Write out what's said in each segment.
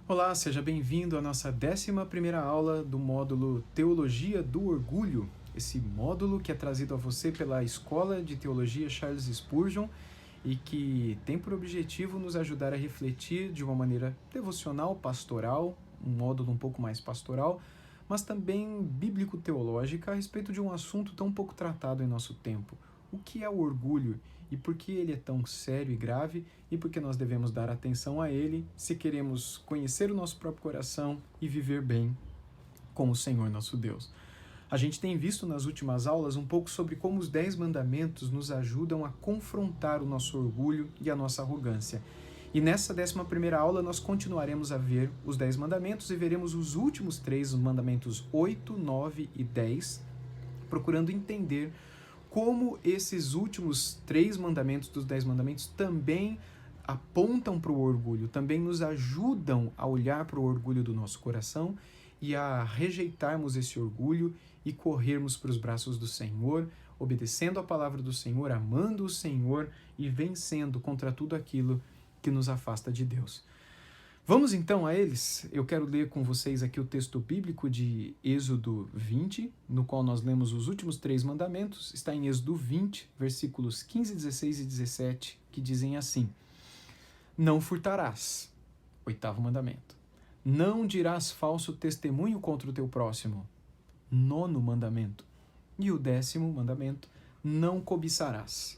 Olá, seja bem-vindo à nossa 11ª aula do módulo Teologia do Orgulho, esse módulo que é trazido a você pela Escola de Teologia Charles Spurgeon e que tem por objetivo nos ajudar a refletir de uma maneira devocional, pastoral, um módulo um pouco mais pastoral, mas também bíblico-teológica a respeito de um assunto tão pouco tratado em nosso tempo. O que é o orgulho e por que ele é tão sério e grave e por que nós devemos dar atenção a ele se queremos conhecer o nosso próprio coração e viver bem com o Senhor nosso Deus. A gente tem visto nas últimas aulas um pouco sobre como os 10 mandamentos nos ajudam a confrontar o nosso orgulho e a nossa arrogância. E nessa 11ª aula nós continuaremos a ver os 10 mandamentos e veremos os últimos 3, os mandamentos 8, 9 e 10, procurando entender como esses últimos 3 mandamentos dos 10 mandamentos também apontam para o orgulho, também nos ajudam a olhar para o orgulho do nosso coração e a rejeitarmos esse orgulho e corrermos para os braços do Senhor, obedecendo a palavra do Senhor, amando o Senhor e vencendo contra tudo aquilo que nos afasta de Deus. Vamos então a eles. Eu quero ler com vocês aqui o texto bíblico de Êxodo 20, no qual nós lemos os últimos 3 mandamentos. Está em Êxodo 20, versículos 15, 16 e 17, que dizem assim: Não furtarás. 8º mandamento. Não dirás falso testemunho contra o teu próximo. 9º mandamento. E o 10º mandamento: Não cobiçarás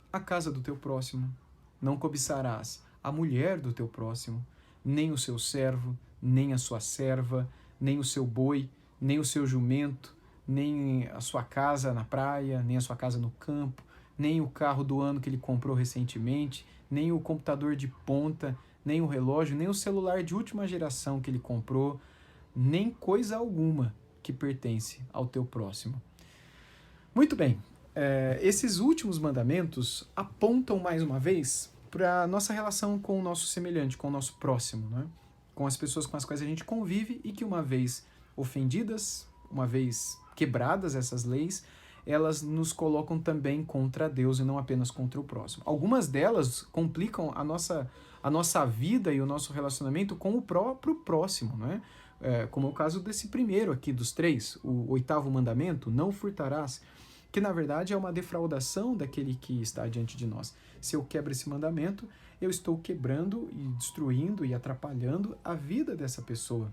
a casa do teu próximo. Não cobiçarás a mulher do teu próximo, nem o seu servo, nem a sua serva, nem o seu boi, nem o seu jumento, nem a sua casa na praia, nem a sua casa no campo, nem o carro do ano que ele comprou recentemente, nem o computador de ponta, nem o relógio, nem o celular de última geração que ele comprou, nem coisa alguma que pertence ao teu próximo. Muito bem, esses últimos mandamentos apontam mais uma vez para a nossa relação com o nosso semelhante, com o nosso próximo, né? Com as pessoas com as quais a gente convive e que, uma vez ofendidas, uma vez quebradas essas leis, elas nos colocam também contra Deus e não apenas contra o próximo. Algumas delas complicam a nossa vida e o nosso relacionamento com o próprio próximo, né? Como é o caso desse primeiro aqui dos 3, o 8º mandamento, não furtarás, que na verdade é uma defraudação daquele que está diante de nós. Se eu quebro esse mandamento, eu estou quebrando e destruindo e atrapalhando a vida dessa pessoa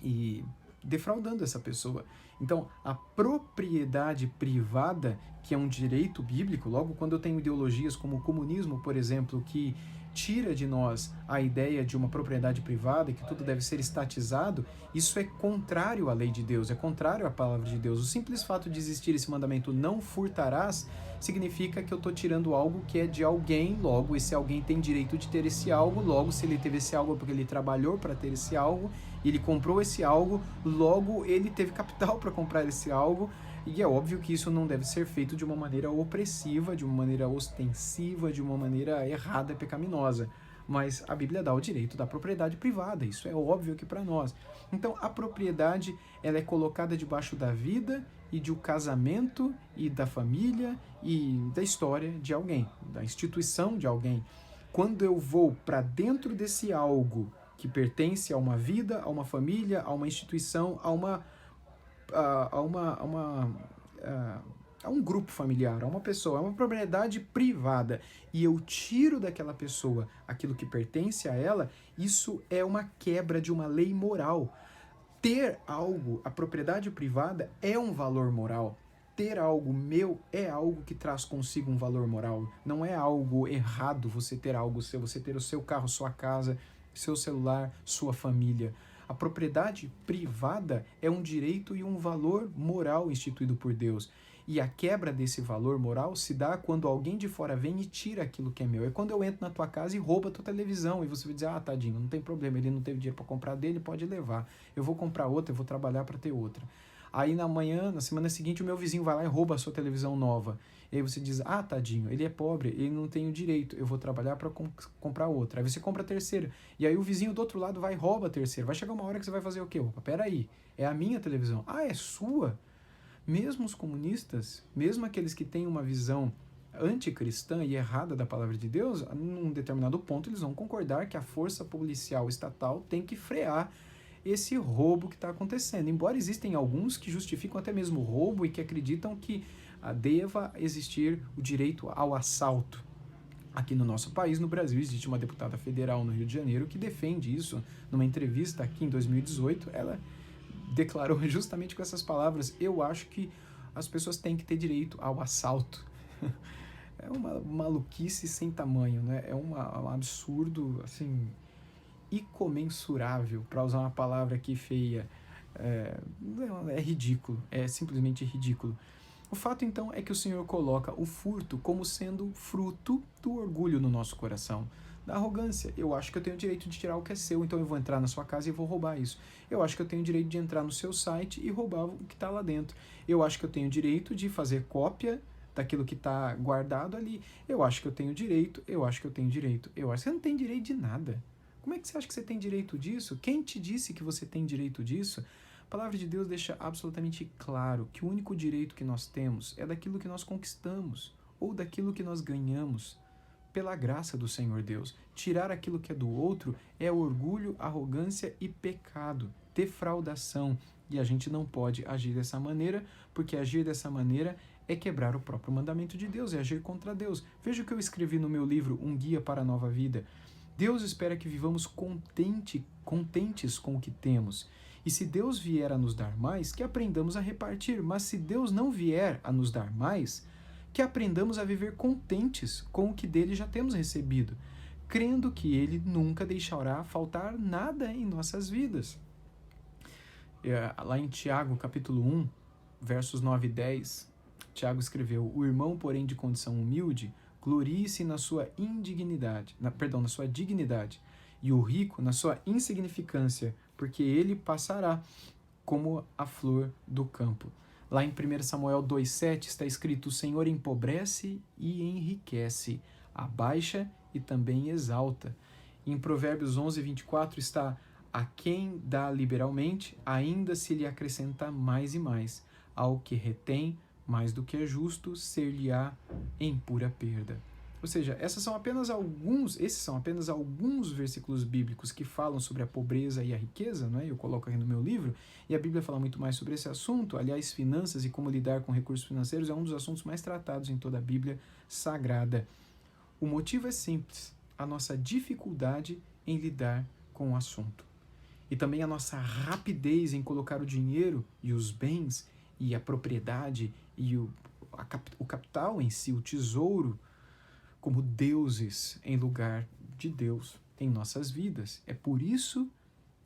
e defraudando essa pessoa. Então, a propriedade privada, que é um direito bíblico, logo quando eu tenho ideologias como o comunismo, por exemplo, que tira de nós a ideia de uma propriedade privada e que tudo deve ser estatizado, isso é contrário à lei de Deus, é contrário à palavra de Deus. O simples fato de existir esse mandamento, não furtarás, significa que eu estou tirando algo que é de alguém, logo esse alguém tem direito de ter esse algo, logo se ele teve esse algo é porque ele trabalhou para ter esse algo, ele comprou esse algo, logo ele teve capital para comprar esse algo. E é óbvio que isso não deve ser feito de uma maneira opressiva, de uma maneira ostensiva, de uma maneira errada, pecaminosa. Mas a Bíblia dá o direito da propriedade privada, isso é óbvio que para nós. Então a propriedade ela é colocada debaixo da vida e do casamento e da família e da história de alguém, da instituição de alguém. Quando eu vou para dentro desse algo que pertence a uma vida, a uma família, a uma instituição, a um grupo familiar, a uma pessoa, a uma propriedade privada, e eu tiro daquela pessoa aquilo que pertence a ela, isso é uma quebra de uma lei moral. Ter algo, a propriedade privada, é um valor moral. Ter algo meu é algo que traz consigo um valor moral. Não é algo errado você ter algo seu, você ter o seu carro, sua casa, seu celular, sua família. A propriedade privada é um direito e um valor moral instituído por Deus. E a quebra desse valor moral se dá quando alguém de fora vem e tira aquilo que é meu. É quando eu entro na tua casa e roubo a tua televisão. E você vai dizer, ah, tadinho, não tem problema, ele não teve dinheiro para comprar dele, pode levar. Eu vou comprar outra, eu vou trabalhar para ter outra. Aí na semana seguinte, o meu vizinho vai lá e rouba a sua televisão nova. E aí você diz, ah, tadinho, ele é pobre, ele não tem o direito, eu vou trabalhar para comprar outra. Aí você compra a terceira. E aí o vizinho do outro lado vai e rouba a terceira. Vai chegar uma hora que você vai fazer o quê? Opa, peraí, é a minha televisão. Ah, é sua? Mesmo os comunistas, mesmo aqueles que têm uma visão anticristã e errada da palavra de Deus, num determinado ponto eles vão concordar que a força policial estatal tem que frear esse roubo que está acontecendo. Embora existem alguns que justificam até mesmo o roubo e que acreditam que deva existir o direito ao assalto. Aqui no nosso país, no Brasil, existe uma deputada federal no Rio de Janeiro que defende isso. Numa entrevista aqui em 2018, ela declarou justamente com essas palavras: eu acho que as pessoas têm que ter direito ao assalto. É uma maluquice sem tamanho, né? É um absurdo, assim, incomensurável, para usar uma palavra aqui feia. É ridículo, é simplesmente ridículo. O fato, então, é que o Senhor coloca o furto como sendo fruto do orgulho no nosso coração, da arrogância. Eu acho que eu tenho o direito de tirar o que é seu, então eu vou entrar na sua casa e vou roubar isso. Eu acho que eu tenho o direito de entrar no seu site e roubar o que está lá dentro. Eu acho que eu tenho o direito de fazer cópia daquilo que está guardado ali. Eu acho que eu tenho direito, eu acho que eu tenho direito. Eu acho que você não tem direito de nada. Como é que você acha que você tem direito disso? Quem te disse que você tem direito disso? A palavra de Deus deixa absolutamente claro que o único direito que nós temos é daquilo que nós conquistamos ou daquilo que nós ganhamos pela graça do Senhor Deus. Tirar aquilo que é do outro é orgulho, arrogância e pecado, defraudação. E a gente não pode agir dessa maneira, porque agir dessa maneira é quebrar o próprio mandamento de Deus, é agir contra Deus. Veja o que eu escrevi no meu livro, Um Guia para a Nova Vida. Deus espera que vivamos contentes com o que temos. E se Deus vier a nos dar mais, que aprendamos a repartir. Mas se Deus não vier a nos dar mais, que aprendamos a viver contentes com o que dele já temos recebido, crendo que ele nunca deixará faltar nada em nossas vidas. Lá em Tiago, capítulo 1, versos 9 e 10, Tiago escreveu: o irmão, porém, de condição humilde, glorie-se na sua na sua dignidade, e o rico na sua insignificância, porque ele passará como a flor do campo. Lá em 1 Samuel 2,7 está escrito: o Senhor empobrece e enriquece, abaixa e também exalta. Em Provérbios 11:24 está: a quem dá liberalmente, ainda se lhe acrescenta mais e mais. Ao que retém, mais do que é justo, ser-lhe-á em pura perda. Ou seja, esses são apenas alguns versículos bíblicos que falam sobre a pobreza e a riqueza, né? Eu coloco aqui no meu livro, e a Bíblia fala muito mais sobre esse assunto. Aliás, finanças e como lidar com recursos financeiros é um dos assuntos mais tratados em toda a Bíblia Sagrada. O motivo é simples: a nossa dificuldade em lidar com o assunto. E também a nossa rapidez em colocar o dinheiro e os bens e a propriedade e o capital em si, o tesouro, como deuses em lugar de Deus em nossas vidas. É por isso,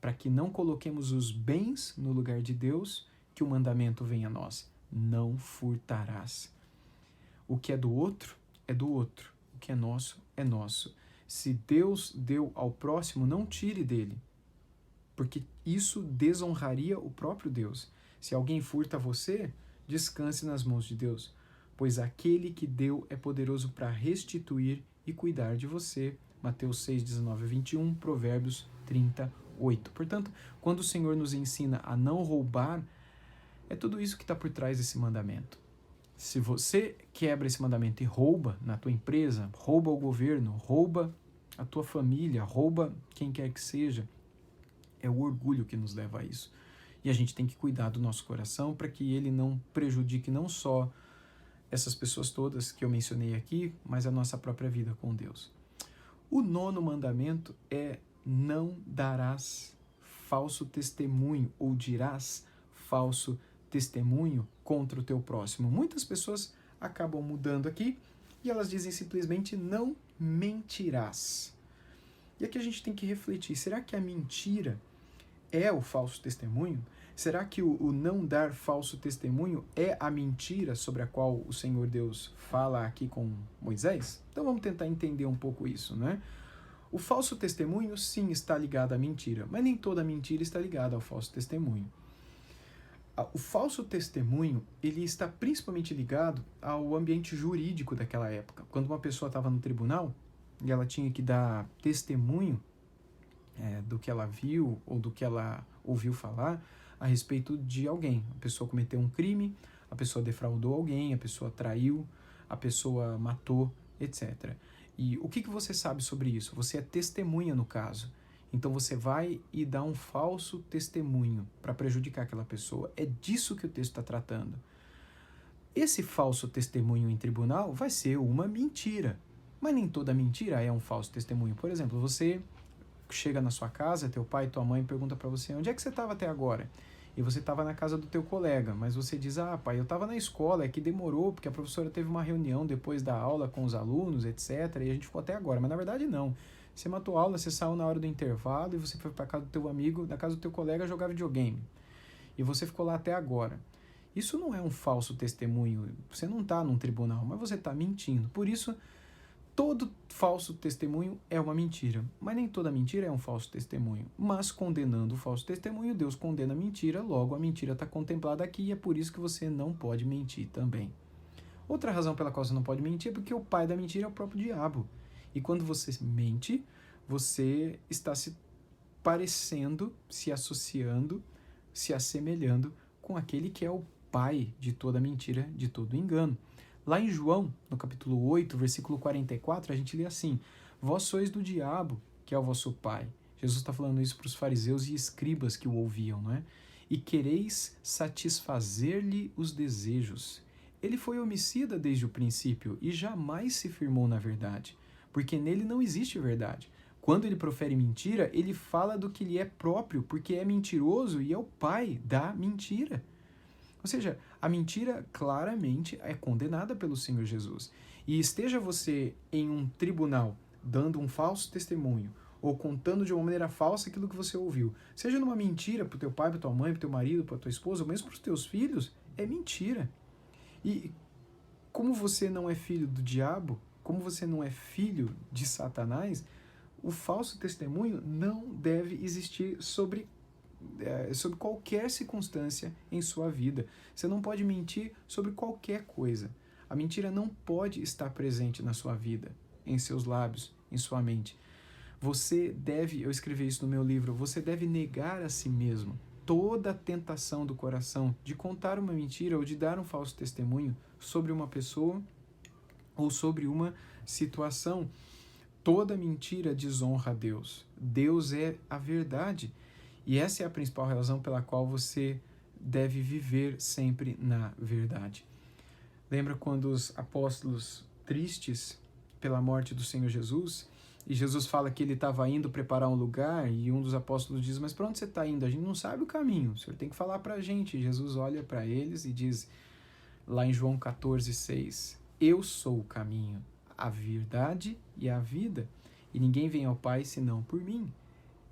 para que não coloquemos os bens no lugar de Deus, que o mandamento vem a nós: não furtarás. O que é do outro, é do outro. O que é nosso, é nosso. Se Deus deu ao próximo, não tire dele, porque isso desonraria o próprio Deus. Se alguém furta você, descanse nas mãos de Deus, pois aquele que deu é poderoso para restituir e cuidar de você. Mateus 6:19-21, Provérbios 30:8. Portanto, quando o Senhor nos ensina a não roubar, é tudo isso que está por trás desse mandamento. Se você quebra esse mandamento e rouba na tua empresa, rouba o governo, rouba a tua família, rouba quem quer que seja, é o orgulho que nos leva a isso. E a gente tem que cuidar do nosso coração para que ele não prejudique não só essas pessoas todas que eu mencionei aqui, mas a nossa própria vida com Deus. O 9º mandamento é: não darás falso testemunho ou dirás falso testemunho contra o teu próximo. Muitas pessoas acabam mudando aqui e elas dizem simplesmente: não mentirás. E aqui a gente tem que refletir: será que a mentira é o falso testemunho? Será que o não dar falso testemunho é a mentira sobre a qual o Senhor Deus fala aqui com Moisés? Então vamos tentar entender um pouco isso, né? O falso testemunho, sim, está ligado à mentira, mas nem toda mentira está ligada ao falso testemunho. O falso testemunho, ele está principalmente ligado ao ambiente jurídico daquela época. Quando uma pessoa estava no tribunal e ela tinha que dar testemunho do que ela viu ou do que ela ouviu falar a respeito de alguém. A pessoa cometeu um crime, a pessoa defraudou alguém, a pessoa traiu a pessoa matou, etc. E o que você sabe sobre isso? Você é testemunha no caso. Então você vai e dá um falso testemunho para prejudicar aquela pessoa. É disso que o texto está tratando. Esse falso testemunho em tribunal vai ser uma mentira. Mas nem toda mentira é um falso testemunho. Por exemplo, você chega na sua casa, teu pai e tua mãe perguntam para você: onde é que você estava até agora? E você estava na casa do teu colega, mas você diz: ah, pai, eu estava na escola, é que demorou, porque a professora teve uma reunião depois da aula com os alunos, etc, e a gente ficou até agora. Mas na verdade não. Você matou a aula, você saiu na hora do intervalo e você foi para casa do teu amigo, na casa do teu colega jogar videogame. E você ficou lá até agora. Isso não é um falso testemunho. Você não está num tribunal, mas você está mentindo. Por isso, todo falso testemunho é uma mentira, mas nem toda mentira é um falso testemunho. Mas condenando o falso testemunho, Deus condena a mentira, logo a mentira está contemplada aqui e é por isso que você não pode mentir também. Outra razão pela qual você não pode mentir é porque o pai da mentira é o próprio diabo. E quando você mente, você está se parecendo, se associando, se assemelhando com aquele que é o pai de toda mentira, de todo engano. Lá em João, no capítulo 8, versículo 44, a gente lê assim: vós sois do diabo, que é o vosso pai. Jesus está falando isso para os fariseus e escribas que o ouviam, não é? E quereis satisfazer-lhe os desejos. Ele foi homicida desde o princípio e jamais se firmou na verdade, porque nele não existe verdade. Quando ele profere mentira, ele fala do que lhe é próprio, porque é mentiroso e é o pai da mentira. Ou seja, a mentira claramente é condenada pelo Senhor Jesus. E esteja você em um tribunal dando um falso testemunho ou contando de uma maneira falsa aquilo que você ouviu, seja numa mentira para o teu pai, para tua mãe, para o teu marido, para tua esposa, ou mesmo para os teus filhos, é mentira. E como você não é filho do diabo, como você não é filho de Satanás, o falso testemunho não deve existir sobre qualquer circunstância em sua vida. Você não pode mentir sobre qualquer coisa. A mentira não pode estar presente na sua vida, em seus lábios, em sua mente. Você deve, eu escrevi isso no meu livro, você deve negar a si mesmo toda a tentação do coração de contar uma mentira ou de dar um falso testemunho sobre uma pessoa ou sobre uma situação. Toda mentira desonra a Deus. Deus é a verdade. E essa é a principal razão pela qual você deve viver sempre na verdade. Lembra quando os apóstolos, tristes pela morte do Senhor Jesus, e Jesus fala que ele estava indo preparar um lugar, e um dos apóstolos diz: mas para onde você está indo? A gente não sabe o caminho, o Senhor tem que falar para a gente. E Jesus olha para eles e diz, lá em João 14:6, eu sou o caminho, a verdade e a vida, e ninguém vem ao Pai senão por mim.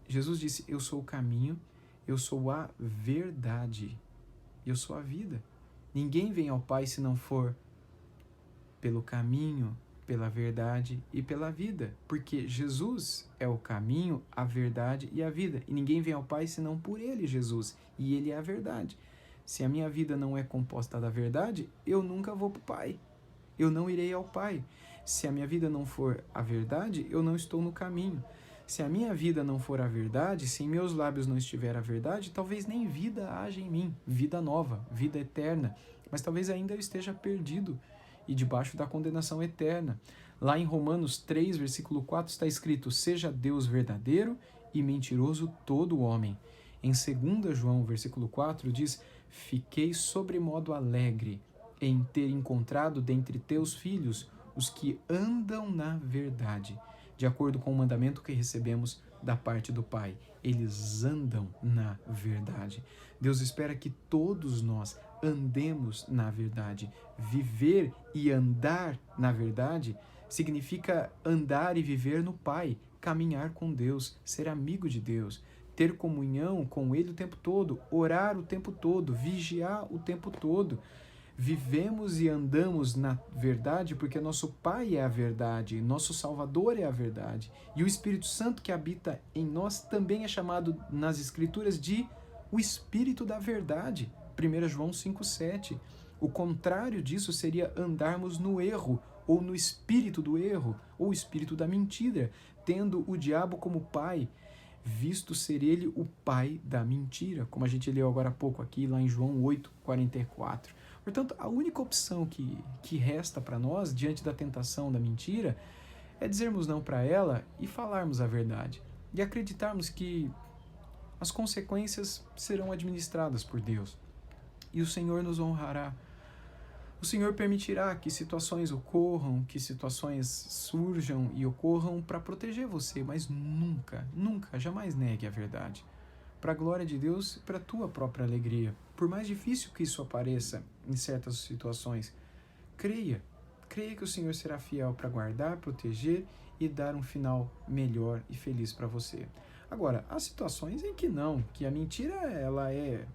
Jesus disse: eu sou o caminho, eu sou a verdade, eu sou a vida. Ninguém vem ao Pai se não for pelo caminho, pela verdade e pela vida, porque Jesus é o caminho, a verdade e a vida, e ninguém vem ao Pai senão por Ele, Jesus, e Ele é a verdade. Se a minha vida não é composta da verdade, eu nunca vou para o Pai, eu não irei ao Pai. Se a minha vida não for a verdade, eu não estou no caminho. Se a minha vida não for a verdade, se em meus lábios não estiver a verdade, talvez nem vida haja em mim, vida nova, vida eterna, mas talvez ainda eu esteja perdido e debaixo da condenação eterna. Lá em Romanos 3, versículo 4, está escrito: seja Deus verdadeiro e mentiroso todo homem. Em 2 João, versículo 4, diz: fiquei sobremodo alegre em ter encontrado dentre teus filhos os que andam na verdade, de acordo com o mandamento que recebemos da parte do Pai. Eles andam na verdade. Deus espera que todos nós andemos na verdade. Viver e andar na verdade significa andar e viver no Pai, caminhar com Deus, ser amigo de Deus, ter comunhão com Ele o tempo todo, orar o tempo todo, vigiar o tempo todo. Vivemos e andamos na verdade porque nosso Pai é a verdade, nosso Salvador é a verdade. E o Espírito Santo que habita em nós também é chamado nas Escrituras de o Espírito da verdade. 1 João 5,7. O contrário disso seria andarmos no erro, ou no espírito do erro, ou espírito da mentira, tendo o diabo como pai, visto ser ele o pai da mentira, como a gente leu agora há pouco aqui, lá em João 8,44. Portanto, a única opção que resta para nós, diante da tentação da mentira, é dizermos não para ela e falarmos a verdade. E acreditarmos que as consequências serão administradas por Deus. E o Senhor nos honrará. O Senhor permitirá que situações ocorram, que situações surjam e ocorram para proteger você, mas nunca, nunca, jamais negue a verdade. Para a glória de Deus e para a tua própria alegria. Por mais difícil que isso apareça em certas situações, creia que o Senhor será fiel para guardar, proteger e dar um final melhor e feliz para você. Agora, há situações em que não, que a mentira ela é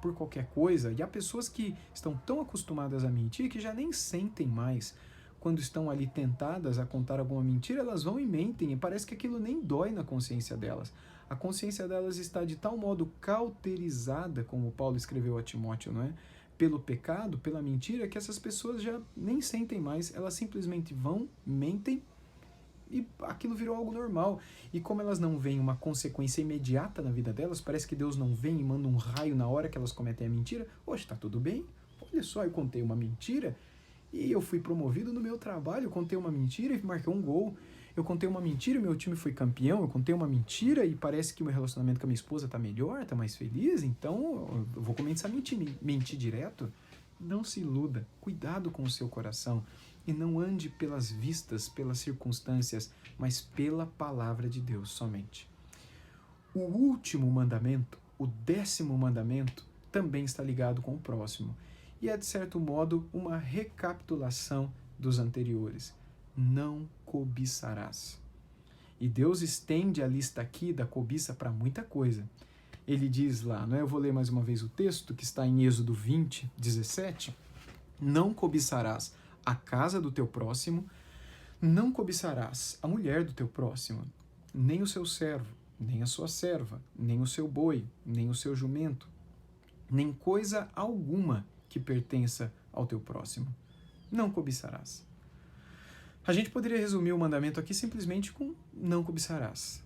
por qualquer coisa, e há pessoas que estão tão acostumadas a mentir que já nem sentem mais. Quando estão ali tentadas a contar alguma mentira, elas vão e mentem, e parece que aquilo nem dói na consciência delas. A consciência delas está de tal modo cauterizada, como Paulo escreveu a Timóteo, não é? Pelo pecado, pela mentira, que essas pessoas já nem sentem mais, elas simplesmente vão, mentem, e aquilo virou algo normal. E como elas não veem uma consequência imediata na vida delas, parece que Deus não vem e manda um raio na hora que elas cometem a mentira. Hoje tá tudo bem? Olha só, eu contei uma mentira e eu fui promovido no meu trabalho. Eu contei uma mentira e marquei um gol. Eu contei uma mentira e meu time foi campeão. Eu contei uma mentira e parece que o meu relacionamento com a minha esposa tá melhor, tá mais feliz. Então eu vou começar a mentir direto. Não se iluda. Cuidado com o seu coração. E não ande pelas vistas, pelas circunstâncias, mas pela palavra de Deus somente. O último mandamento, o 10º mandamento, também está ligado com o próximo. E é, de certo modo, uma recapitulação dos anteriores. Não cobiçarás. E Deus estende a lista aqui da cobiça para muita coisa. Ele diz lá, não é? Eu vou ler mais uma vez o texto, que está em Êxodo 20, 17. Não cobiçarás a casa do teu próximo, não cobiçarás a mulher do teu próximo, nem o seu servo, nem a sua serva, nem o seu boi, nem o seu jumento, nem coisa alguma que pertença ao teu próximo. Não cobiçarás. A gente poderia resumir o mandamento aqui simplesmente com não cobiçarás.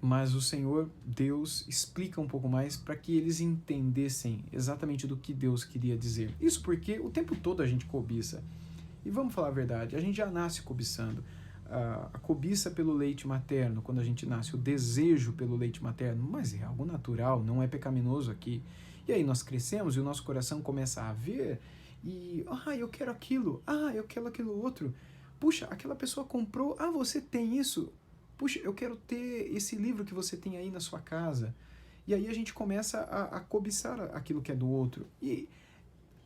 Mas o Senhor, Deus, explica um pouco mais para que eles entendessem exatamente do que Deus queria dizer. Isso porque o tempo todo a gente cobiça. E vamos falar a verdade, a gente já nasce cobiçando. A cobiça pelo leite materno, quando a gente nasce, o desejo pelo leite materno, mas é algo natural, não é pecaminoso aqui. E aí nós crescemos e o nosso coração começa a ver e, eu quero aquilo, eu quero aquilo outro. Puxa, aquela pessoa comprou, você tem isso. Puxa, eu quero ter esse livro que você tem aí na sua casa. E aí a gente começa a cobiçar aquilo que é do outro. E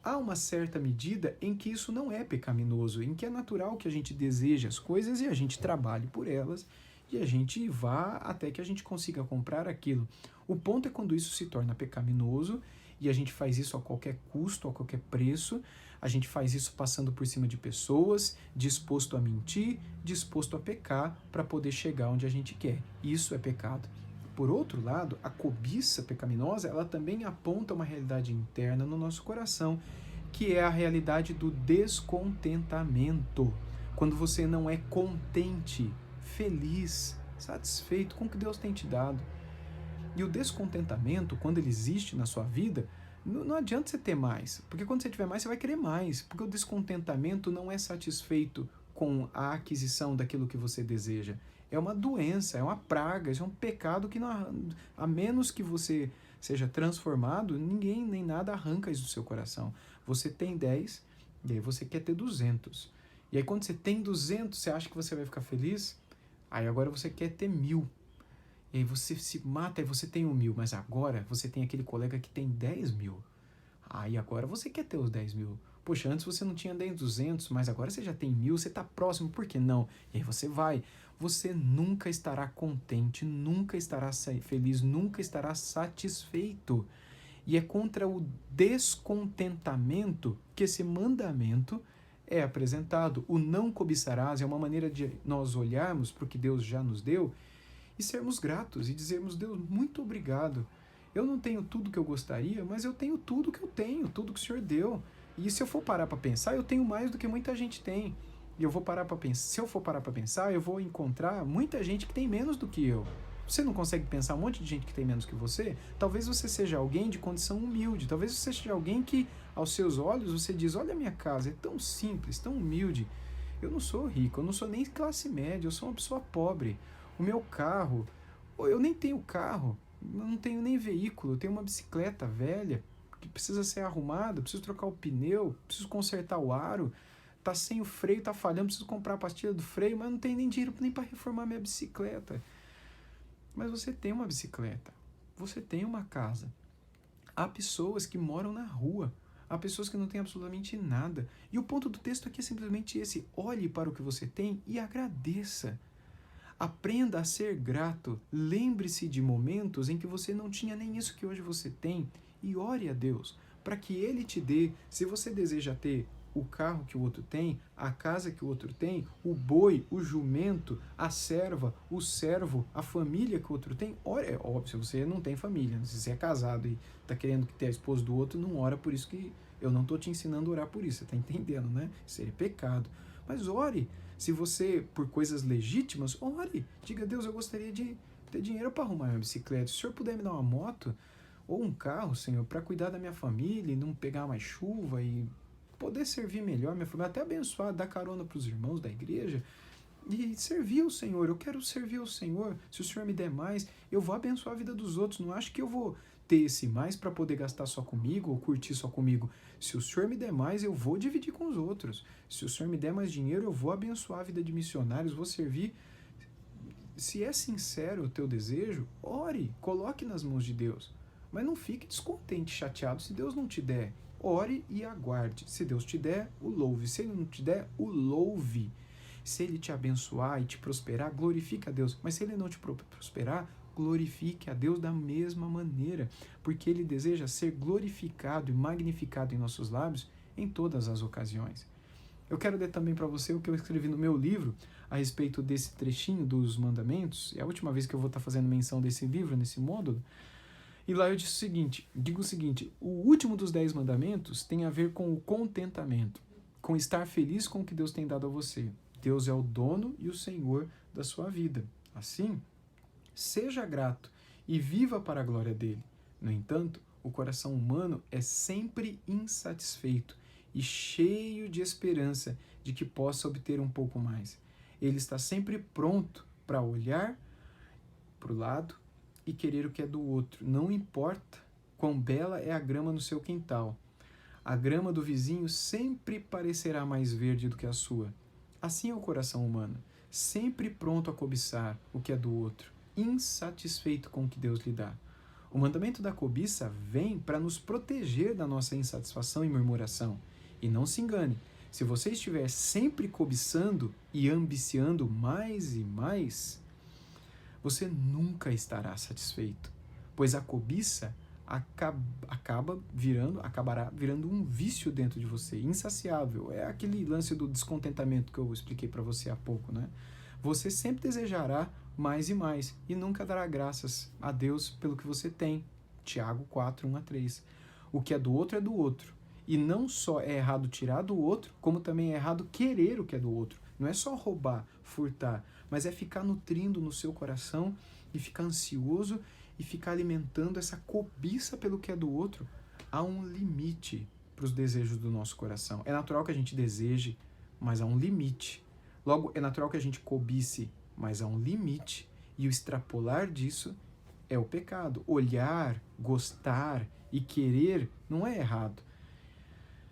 há uma certa medida em que isso não é pecaminoso, em que é natural que a gente deseje as coisas e a gente trabalhe por elas e a gente vá até que a gente consiga comprar aquilo. O ponto é quando isso se torna pecaminoso e a gente faz isso a qualquer custo, a qualquer preço, a gente faz isso passando por cima de pessoas, disposto a mentir, disposto a pecar para poder chegar onde a gente quer. Isso é pecado. Por outro lado, a cobiça pecaminosa, ela também aponta uma realidade interna no nosso coração, que é a realidade do descontentamento. Quando você não é contente, feliz, satisfeito com o que Deus tem te dado. E o descontentamento, quando ele existe na sua vida, não adianta você ter mais, porque quando você tiver mais, você vai querer mais, porque o descontentamento não é satisfeito com a aquisição daquilo que você deseja. É uma doença, é uma praga, é um pecado que, a menos que você seja transformado, ninguém nem nada arranca isso do seu coração. Você tem 10, e aí você quer ter 200. E aí quando você tem 200, você acha que você vai ficar feliz? Aí agora você quer ter 1000. E aí você se mata e você tem 1000, mas agora você tem aquele colega que tem 10.000. Aí agora você quer ter os 10.000. Poxa, antes você não tinha nem 200, mas agora você já tem 1000, você está próximo, por que não? E aí você vai. Você nunca estará contente, nunca estará feliz, nunca estará satisfeito. E é contra o descontentamento que esse mandamento é apresentado. O não cobiçarás é uma maneira de nós olharmos para o que Deus já nos deu e sermos gratos e dizermos, Deus, muito obrigado. Eu não tenho tudo que eu gostaria, mas eu tenho tudo que eu tenho, tudo que o Senhor deu. E se eu for parar para pensar, eu tenho mais do que muita gente tem. E eu vou parar para pensar, se eu for parar para pensar, eu vou encontrar muita gente que tem menos do que eu. Você não consegue pensar um monte de gente que tem menos que você? Talvez você seja alguém de condição humilde. Talvez você seja alguém que, aos seus olhos, você diz, olha a minha casa, é tão simples, tão humilde. Eu não sou rico, eu não sou nem classe média, eu sou uma pessoa pobre. O meu carro, eu nem tenho carro, eu não tenho nem veículo, eu tenho uma bicicleta velha que precisa ser arrumada, preciso trocar o pneu, preciso consertar o aro, tá sem o freio, tá falhando, preciso comprar a pastilha do freio, mas não tenho nem dinheiro nem para reformar minha bicicleta. Mas você tem uma bicicleta, você tem uma casa. Há pessoas que moram na rua, há pessoas que não têm absolutamente nada. E o ponto do texto aqui é simplesmente esse: olhe para o que você tem e agradeça. Aprenda a ser grato. Lembre-se de momentos em que você não tinha nem isso que hoje você tem e ore a Deus para que Ele te dê. Se você deseja ter o carro que o outro tem, a casa que o outro tem, o boi, o jumento, a serva, o servo, a família que o outro tem, ora, é óbvio, se você não tem família, se você é casado e está querendo ter a esposa do outro, não ora por isso, que eu não estou te ensinando a orar por isso, você está entendendo, né? Seria pecado. Mas ore. Se você, por coisas legítimas, ore. Diga, Deus, eu gostaria de ter dinheiro para arrumar minha bicicleta. Se o Senhor puder me dar uma moto ou um carro, Senhor, para cuidar da minha família e não pegar mais chuva e poder servir melhor minha família, até abençoar, dar carona para os irmãos da igreja e servir o Senhor. Eu quero servir o Senhor. Se o Senhor me der mais, eu vou abençoar a vida dos outros. Não acho que eu vou ter esse mais para poder gastar só comigo ou curtir só comigo. Se o Senhor me der mais, eu vou dividir com os outros. Se o Senhor me der mais dinheiro, eu vou abençoar a vida de missionários, vou servir. Se é sincero o teu desejo, ore, coloque nas mãos de Deus. Mas não fique descontente, chateado se Deus não te der. Ore e aguarde. Se Deus te der, o louve. Se Ele não te der, o louve. Se Ele te abençoar e te prosperar, glorifique a Deus. Mas se Ele não te prosperar, glorifique a Deus da mesma maneira, porque Ele deseja ser glorificado e magnificado em nossos lábios em todas as ocasiões. Eu quero ler também para você o que eu escrevi no meu livro a respeito desse trechinho dos mandamentos. É a última vez que eu vou estar fazendo menção desse livro, nesse módulo. E lá eu digo o seguinte: o último dos 10 mandamentos tem a ver com o contentamento, com estar feliz com o que Deus tem dado a você. Deus é o dono e o Senhor da sua vida. Assim, seja grato e viva para a glória dele. No entanto, o coração humano é sempre insatisfeito e cheio de esperança de que possa obter um pouco mais. Ele está sempre pronto para olhar para o lado e querer o que é do outro. Não importa quão bela é a grama no seu quintal. A grama do vizinho sempre parecerá mais verde do que a sua. Assim é o coração humano, sempre pronto a cobiçar o que é do outro, insatisfeito com o que Deus lhe dá. O mandamento da cobiça vem para nos proteger da nossa insatisfação e murmuração. E não se engane, se você estiver sempre cobiçando e ambiciando mais e mais, você nunca estará satisfeito, pois a cobiça acabará virando um vício dentro de você, insaciável. É aquele lance do descontentamento que eu expliquei para você há pouco, né? Você sempre desejará mais e mais e nunca dará graças a Deus pelo que você tem. Tiago 4, 1-3. O que é do outro é do outro. E não só é errado tirar do outro, como também é errado querer o que é do outro. Não é só roubar, furtar, mas é ficar nutrindo no seu coração e ficar ansioso e ficar alimentando essa cobiça pelo que é do outro. Há um limite para os desejos do nosso coração. É natural que a gente deseje, mas há um limite. Logo, é natural que a gente cobice, mas há um limite. E o extrapolar disso é o pecado. Olhar, gostar e querer não é errado,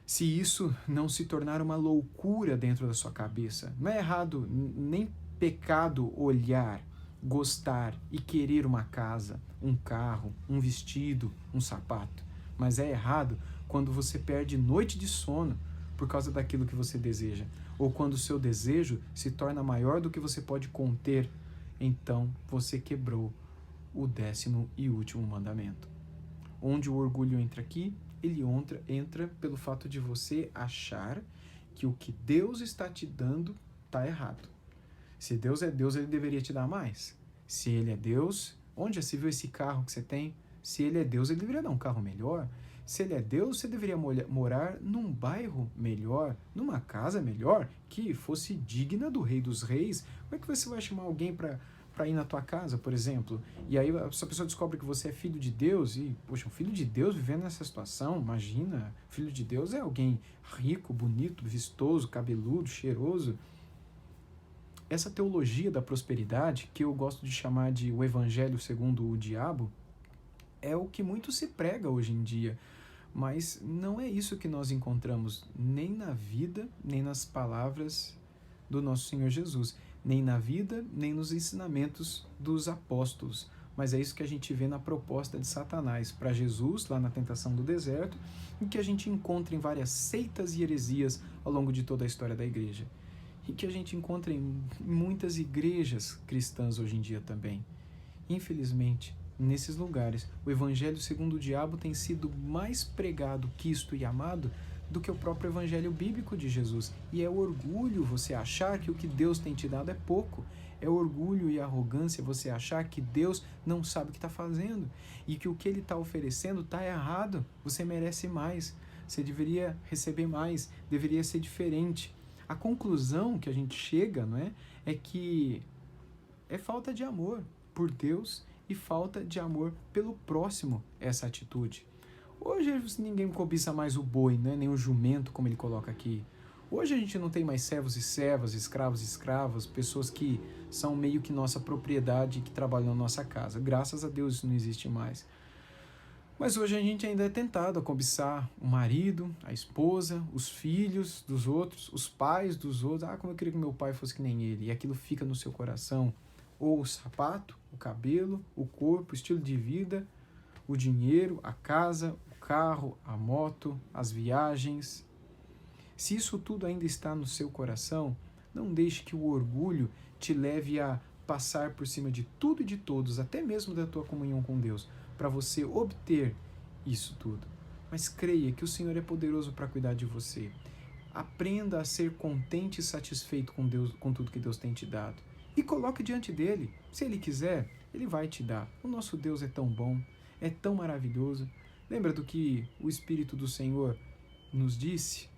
se isso não se tornar uma loucura dentro da sua cabeça. Não é errado, nem pecado olhar, gostar e querer uma casa, um carro, um vestido, um sapato. Mas é errado quando você perde noite de sono por causa daquilo que você deseja, ou quando o seu desejo se torna maior do que você pode conter. Então você quebrou o 10º e último mandamento. Onde o orgulho entra aqui, ele entra pelo fato de você achar que o que Deus está te dando está errado. Se Deus é Deus, Ele deveria te dar mais. Se Ele é Deus, onde já se viu esse carro que você tem? Se Ele é Deus, Ele deveria dar um carro melhor. Se Ele é Deus, você deveria morar num bairro melhor, numa casa melhor, que fosse digna do Rei dos Reis. Como é que você vai chamar alguém para para ir na tua casa, por exemplo, e aí essa pessoa descobre que você é filho de Deus e, poxa, um filho de Deus vivendo nessa situação, imagina, filho de Deus é alguém rico, bonito, vistoso, cabeludo, cheiroso. Essa teologia da prosperidade, que eu gosto de chamar de o evangelho segundo o diabo, é o que muito se prega hoje em dia, mas não é isso que nós encontramos nem na vida, nem nas palavras do nosso Senhor Jesus, nem na vida, nem nos ensinamentos dos apóstolos. Mas é isso que a gente vê na proposta de Satanás para Jesus, lá na tentação do deserto, e que a gente encontra em várias seitas e heresias ao longo de toda a história da igreja. E que a gente encontra em muitas igrejas cristãs hoje em dia também. Infelizmente, nesses lugares, o evangelho segundo o diabo tem sido mais pregado, quisto e amado do que o próprio evangelho bíblico de Jesus. E é orgulho você achar que o que Deus tem te dado é pouco. É orgulho e arrogância você achar que Deus não sabe o que está fazendo e que o que Ele está oferecendo está errado. Você merece mais, você deveria receber mais, deveria ser diferente. A conclusão que a gente chega, não é, é que é falta de amor por Deus e falta de amor pelo próximo essa atitude. Hoje ninguém cobiça mais o boi, né? Nem o jumento, como ele coloca aqui. Hoje a gente não tem mais servos e servas, escravos e escravas, pessoas que são meio que nossa propriedade e que trabalham na nossa casa. Graças a Deus isso não existe mais. Mas hoje a gente ainda é tentado a cobiçar o marido, a esposa, os filhos dos outros, os pais dos outros. Ah, como eu queria que meu pai fosse que nem ele. E aquilo fica no seu coração. Ou o sapato, o cabelo, o corpo, o estilo de vida, o dinheiro, a casa, o carro, a moto, as viagens. Se isso tudo ainda está no seu coração, não deixe que o orgulho te leve a passar por cima de tudo e de todos, até mesmo da tua comunhão com Deus, para você obter isso tudo. Mas creia que o Senhor é poderoso para cuidar de você. Aprenda a ser contente e satisfeito com Deus, com tudo que Deus tem te dado. E coloque diante dele. Se ele quiser, ele vai te dar. O nosso Deus é tão bom, é tão maravilhoso. Lembra do que o Espírito do Senhor nos disse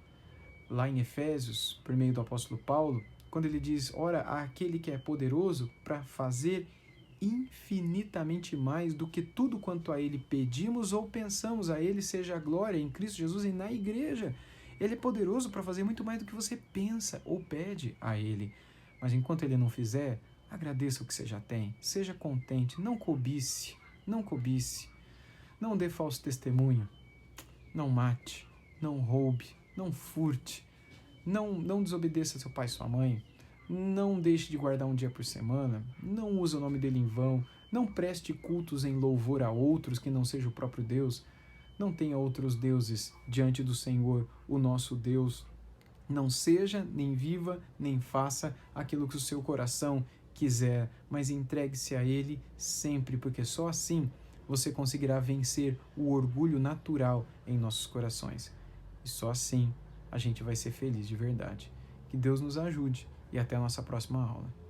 lá em Efésios, por meio do apóstolo Paulo, quando ele diz, ora, aquele que é poderoso para fazer infinitamente mais do que tudo quanto a ele pedimos ou pensamos, a ele seja a glória em Cristo Jesus e na igreja. Ele é poderoso para fazer muito mais do que você pensa ou pede a ele. Mas enquanto ele não fizer, agradeça o que você já tem, seja contente, não cobice, não dê falso testemunho, não mate, não roube, não furte, não desobedeça seu pai e sua mãe, não deixe de guardar um dia por semana, não use o nome dele em vão, não preste cultos em louvor a outros que não seja o próprio Deus, não tenha outros deuses diante do Senhor, o nosso Deus. Não seja, nem viva, nem faça aquilo que o seu coração quiser, mas entregue-se a Ele sempre, porque só assim você conseguirá vencer o orgulho natural em nossos corações. E só assim a gente vai ser feliz de verdade. Que Deus nos ajude e até a nossa próxima aula.